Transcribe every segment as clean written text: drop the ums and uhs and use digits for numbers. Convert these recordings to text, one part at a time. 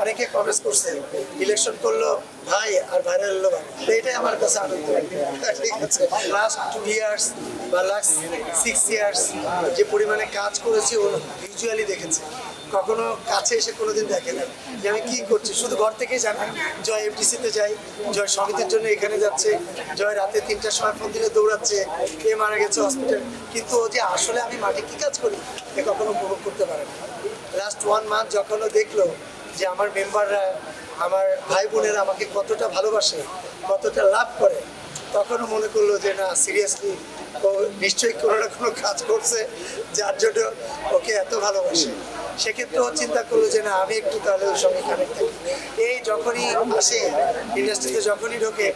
অনেকে কমেন্ট করছে ইলেকশন করলো ভাই আর ভাইরাল হলো ভাই, তো এটাই আমার কাছে আনন্দ। ঠিক আছে, লাস্ট 2 ইয়ার্স বা লাস্ট 6 ইয়ার্স যে পরিমাণে কাজ করেছি ও ভিজুয়ালি দেখেছে, কখনো কাছে এসে কোনোদিন দেখে না যে আমি কি করছি। শুধু ঘর থেকেই জানি জয় এফডিসিতে যাই, জয় সমিতির জন্য এখানে যাচ্ছে, জয় রাতে 3টার সময় ফোন দিলে দৌড়াচ্ছে, এ মারা গেছে হসপিটাল, কিন্তু ও যে আসলে আমি মাঠে কি কাজ করি এ কখনো উপভোগ করতে পারে না। লাস্ট 1 মান্থ যখন ও দেখলো যে আমার মেম্বাররা, আমার ভাই বোনেরা আমাকে কতটা ভালোবাসে, কতটা লাভ করে, তখনও মনে করলো যে না সিরিয়াসলি ও নিশ্চয়ই কোনো না কোনো কাজ করছে যার জন্য ওকে এত ভালোবাসে। সেক্ষেত্রে ও চিন্তা করলো যে না আমি একটু তাহলে ওর সঙ্গে কানেক্ট থাকি। এই যখনই আসে ইন্ডাস্ট্রিতে, যখনই ঢোকে,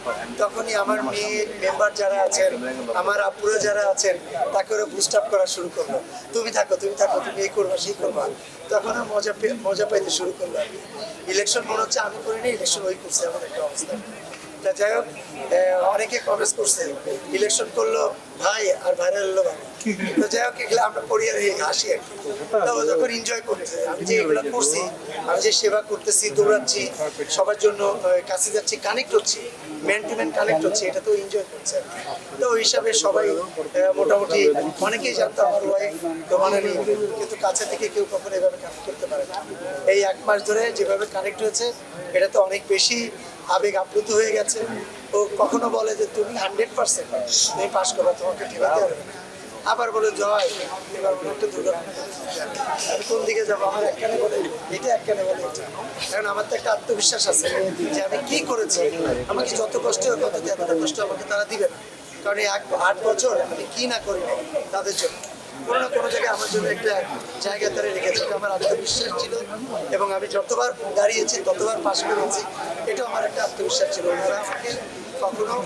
তখনই আমার মেয়ে মেম্বার যারা আছেন, আমার আপুরা যারা আছেন, তাকে ওরা বুস্ট আপ করা শুরু করলো, তুমি থাকো তুমি থাকো, তুমি এই করবা সেই করবা। তখন মজা পাইতে শুরু করলো। ইলেকশন মনে হচ্ছে আমি করিনি, ইলেকশন ওই করছে, এমন একটা অবস্থা। তা যাই হোক, অনেকে কমেন্ট করছে ইলেকশন করলো ভাই আর ভাইরাল হলো ভাই, তো যাই হোক এগুলো আমরা করি আর হাসি আর কি। তো যখন এনজয় করছে, আমি যে এগুলো করছি, আমি যে সেবা করতেছি, দৌড়াচ্ছি, সবার জন্য কাছে যাচ্ছি, কানেক্ট হচ্ছি, ম্যান টু ম্যান কানেক্ট হচ্ছে, এটা তো এনজয় করছে। তো ওই হিসাবে সবাই মোটামুটি অনেকেই জানতো আমার ওয়াইফ তো মানে নেই, কিন্তু কাছে থেকে কেউ কখনো এভাবে কানেক্ট করতে পারে না। এই 1 মাস ধরে যেভাবে কানেক্ট হয়েছে, এটা তো অনেক বেশি আবেগ আপ্লুত হয়ে গেছে। ও কখনো বলে যে তুমি 100% তুমি পাস করো, তোমাকে ঠেকাতে হবে না। আবার বলে জয় এবার মনে একটা দুর্ঘটনা, আমি কোন দিকে যাবো, আমার একখানে বলে এটা, একখানে বলে এটা। কারণ আমার তো একটা আত্মবিশ্বাস আছে যে আমি কি করেছি, আমাকে যত কষ্ট হয় কত এতটা কষ্ট আমাকে তারা দিবে না। কারণ এই 8 বছর আমি কি না করি তাদের জন্য, কোনো না কোনো জায়গায় আমার জন্য একটা জায়গা তারা রেখেছে। এটা আমার আত্মবিশ্বাস ছিল, এবং আমি যতবার দাঁড়িয়েছি ততবার পাশ করেছি, এটা আমার একটা আত্মবিশ্বাস ছিল। ওনারা আমাকে কখনো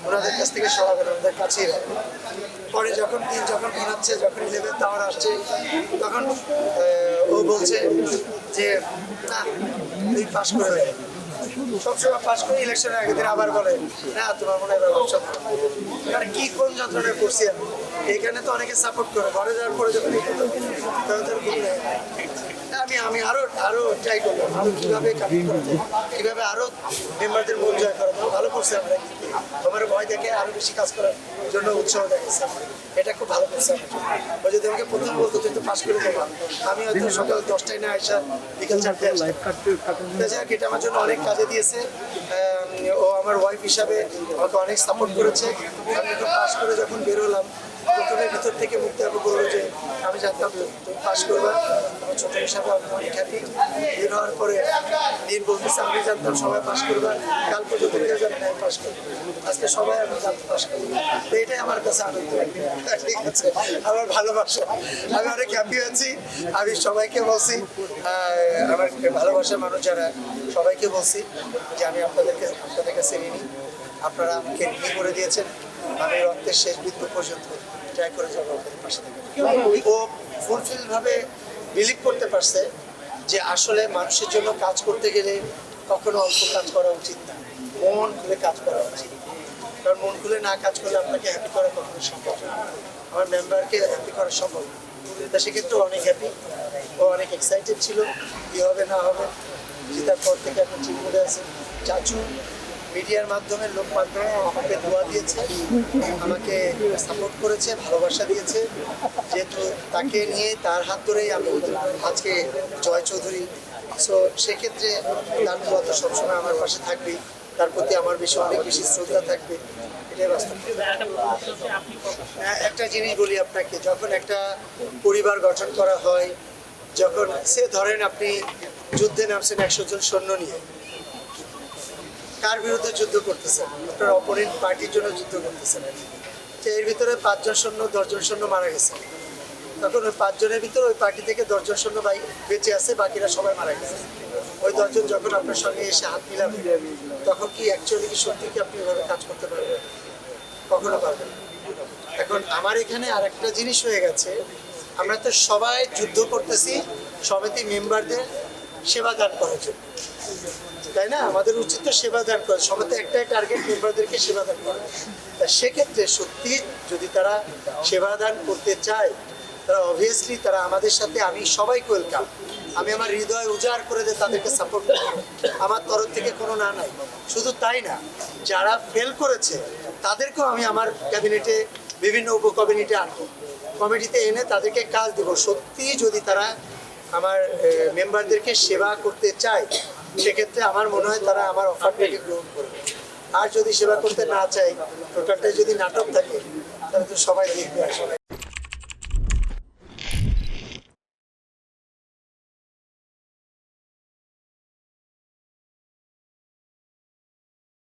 ওনাদের কাছ থেকে সরাবে না, ওনাদের কাছেই রাখবে। পরে যখন ঘোরাচ্ছে, যখন 11th আওয়ার আসছে, তখন ও বলছে যে না তুই পাশ করে দেয়, সবসময় পাশ করে ইলেকশনের আগের দিন আবার বলে না তোমার মনে হয় ব্যবসা। কারণ কি কোন যন্ত্রণা করছি আমি, এখানে তো অনেকে সাপোর্ট করে, ঘরে যাওয়ার পরে যখন আমি আরো ট্রাই করবো, আরো কিভাবে কানেক্ট করা যায়, কিভাবে আরো মেম্বারদের মন জয় করা যায়। ভালো করছে আমরা, আমার ভয় দেখে আরো বেশি কাজ করার জন্য উৎসাহ দেখাচ্ছে। এটা খুব ভালো করছে আমার জন্য। ও যদি আমাকে প্রথমে বলতো তুই তো পাস করে দেবো, আমি হয়তো সকাল 10টায় না আসা বিকেল 4টায় আসতাম। এটা আমার জন্য অনেক কাজে দিয়েছে। ও আমার ওয়াইফ হিসাবে আমাকে অনেক সাপোর্ট করেছে। আমি তো পাস করে যখন বেরোলাম, প্রথমে ভিতর থেকে মুক্তি আপু বললো যে আমি জানতাম তুমি পাস করবা, আমার ছোটো হিসাবে আমি অনেক হ্যাপি। বের হওয়ার পরে বলতেছে আমি জানতাম সবাই পাস করবা, কাল পর্যন্ত কেউ জানে না আমি পাস করবো, আজকে সবাই আমি জানতে পাস করবো। তো এটাই আমার কাছে আনন্দ। ঠিক আছে, আমার ভালোবাসা, আমি অনেক হ্যাপি আছি। আমি সবাইকে বলছি, আমার ভালোবাসার মানুষ যারা, সবাইকে বলছি যে আমি আপনাদের কাছে ঋণী। আপনারা আমাকে ঋণী করে দিয়েছেন, আমি রক্তের শেষ বিন্দু পর্যন্ত ট্রাই করে যাবো আপনাদের পাশে থেকে। ও ফুলফিলভাবে বিলিভ করতে পারছে যে আসলে মানুষের জন্য কাজ করতে গেলে কখনো অল্প কাজ করা উচিত না, মন খুলে কাজ করা উচিত। কারণ মন খুলে না কাজ করলে আপনাকে হ্যাপি করা কখনো সম্ভব না, আমার মেম্বারকে হ্যাপি করা সম্ভব না। তা সেক্ষেত্রে অনেক হ্যাপি, ও অনেক এক্সাইটেড ছিল কী হবে না হবে। জিতার পর থেকে এখন ঠিক করে আছে। চাচু মিডিয়ার মাধ্যমে, লোক মাধ্যমে আমাকে দোয়া দিয়েছে, আমাকে সাপোর্ট করেছে, ভালোবাসা দিয়েছে। যেহেতু তাকে নিয়ে, তার হাত ধরেই আমি আজকে জয় চৌধুরী। সো সেক্ষেত্রে তার দোয়া তো সবসময় আমার পাশে থাকবেই, তার প্রতি আমার অনেক বেশি শ্রদ্ধা থাকবে, এটাই বাস্তব। একটা জিনিস বলি আপনাকে, যখন একটা পরিবার গঠন করা হয়, যখন সে ধরেন আপনি যুদ্ধে নামছেন 100 জন সৈন্য নিয়ে, কার বিরুদ্ধে যুদ্ধ করতেছেন? আপনার অপোনেন্ট পার্টির জন্য যুদ্ধ করতেছেন। তো এর ভিতরে 5 জন সৈন্য 10 জন সৈন্য মারা গেছে, তখন ওই 5 জনের ভিতরে ওই পার্টি থেকে 10 জন সৈন্য বেঁচে আছে, বাকিরা সবাই মারা গেছে। ওই 10 জন যখন আপনার সঙ্গে এসে হাত মিলাবে, তখন কি অ্যাকচুয়ালি কি সত্যি কি আপনি এভাবে কাজ করতে পারবেন? কখনো পারবেন না। এখন আমার এখানে আর একটা জিনিস হয়ে গেছে, আমরা তো সবাই যুদ্ধ করতেছি সমিতি মেম্বারদের সেবা দান করার জন্য, তাই না? আমাদের উচিত তো সেবা দান করা, সমিতি একটাই টার্গেট মেম্বারদেরকে সেবা দান করা। তা সেক্ষেত্রে সত্যি যদি তারা সেবা দান করতে চায়, তারা অবভিয়াসলি তারা আমাদের সাথে, আমি সবাইকে ওয়েলকাম, আমি আমার হৃদয় উজাড় করে দিয়ে তাদেরকে সাপোর্ট করব। আমার তরফ থেকে কোনো না নাই। শুধু তাই না, যারা ফেল করেছে তাদেরকেও আমি আমার ক্যাবিনেটে বিভিন্ন উপকমিটিতে আনবো, কমিটিতে এনে তাদেরকে কাজ দেব। সত্যি যদি তারা আমার মেম্বারদেরকে সেবা করতে চায়, সেক্ষেত্রে আমার মনে হয় তারা আমার অফারটাকে গ্রহণ করবে। আর যদি সেবা করতে না চায়, টোটালটাই যদি নাটক থাকে, তাহলে তো সবাই দেখবে আসলে।